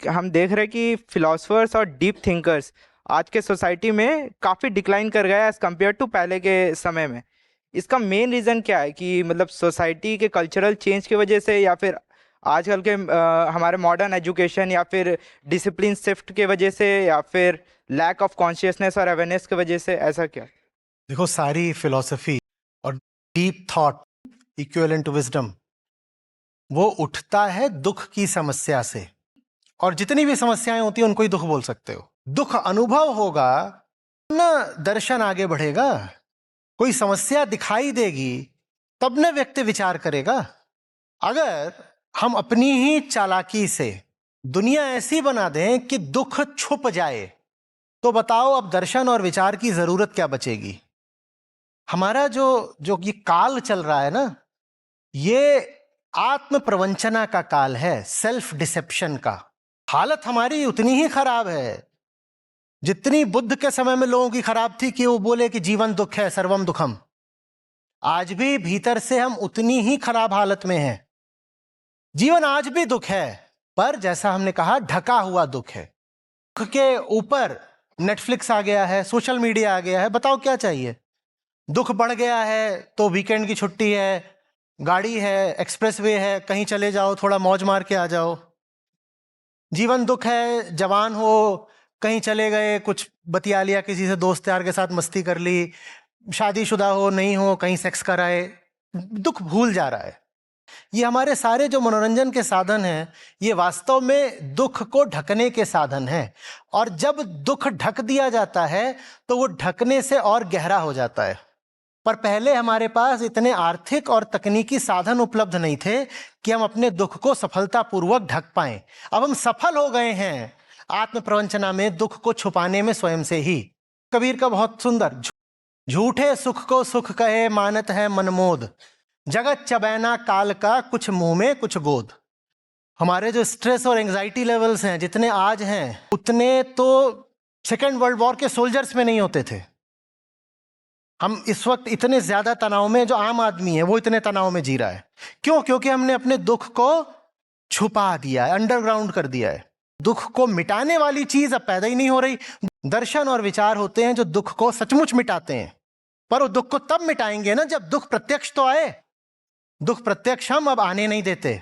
हम देख रहे हैं कि फिलोसफर्स और डीप थिंकर्स आज के सोसाइटी में काफ़ी डिक्लाइन कर गया एज़ कम्पेयर टू पहले के समय में। इसका मेन रीज़न क्या है कि मतलब सोसाइटी के कल्चरल चेंज की वजह से, या फिर आजकल के हमारे मॉडर्न एजुकेशन, या फिर डिसिप्लिन शिफ्ट के वजह से, या फिर लैक ऑफ कॉन्शियसनेस और अवेयरनेस की वजह से, ऐसा क्या? देखो, सारी फिलॉसफी और deep thought equivalent to wisdom वो उठता है दुख की समस्या से। और जितनी भी समस्याएं होती हैं उनको ही दुख बोल सकते हो। दुख अनुभव होगा ना, दर्शन आगे बढ़ेगा। कोई समस्या दिखाई देगी तब न व्यक्ति विचार करेगा। अगर हम अपनी ही चालाकी से दुनिया ऐसी बना दें कि दुख छुप जाए, तो बताओ अब दर्शन और विचार की जरूरत क्या बचेगी। हमारा जो जो ये काल चल रहा है ना, ये आत्म प्रवंचना का काल है, सेल्फ डिसेप्शन का। हालत हमारी उतनी ही खराब है जितनी बुद्ध के समय में लोगों की खराब थी कि वो बोले कि जीवन दुख है, सर्वम दुखम। आज भी भीतर से हम उतनी ही खराब हालत में हैं। जीवन आज भी दुख है, पर जैसा हमने कहा ढका हुआ दुख है। दुख के ऊपर नेटफ्लिक्स आ गया है, सोशल मीडिया आ गया है, बताओ क्या चाहिए। दुख बढ़ गया है तो वीकेंड की छुट्टी है, गाड़ी है, एक्सप्रेसवे है, कहीं चले जाओ, थोड़ा मौज मार के आ जाओ। जीवन दुख है, जवान हो, कहीं चले गए, कुछ बतिया लिया किसी से, दोस्त यार के साथ मस्ती कर ली। शादीशुदा हो, नहीं हो, कहीं सेक्स कराए, दुख भूल जा रहा है। ये हमारे सारे जो मनोरंजन के साधन हैं, ये वास्तव में दुख को ढकने के साधन हैं। और जब दुख ढक दिया जाता है तो वो ढकने से और गहरा हो जाता है। पर पहले हमारे पास इतने आर्थिक और तकनीकी साधन उपलब्ध नहीं थे कि हम अपने दुख को सफलतापूर्वक ढक पाएं। अब हम सफल हो गए हैं आत्म प्रवंचना में, दुख को छुपाने में स्वयं से ही। कबीर का बहुत सुंदर, झूठे सुख को सुख कहे मानत है मनमोद, जगत चबैना काल का कुछ मुंह में कुछ गोद। हमारे जो स्ट्रेस और एंजाइटी लेवल्स हैं जितने आज हैं, उतने तो सेकेंड वर्ल्ड वॉर के सोल्जर्स में नहीं होते थे। हम इस वक्त इतने ज्यादा तनाव में, जो आम आदमी है वो इतने तनाव में जी रहा है। क्यों? क्योंकि हमने अपने दुख को छुपा दिया है, अंडरग्राउंड कर दिया है। दुख को मिटाने वाली चीज अब पैदा ही नहीं हो रही। दर्शन और विचार होते हैं जो दुख को सचमुच मिटाते हैं, पर वो दुख को तब मिटाएंगे ना जब दुख प्रत्यक्ष तो आए। दुख प्रत्यक्ष हम अब आने नहीं देते।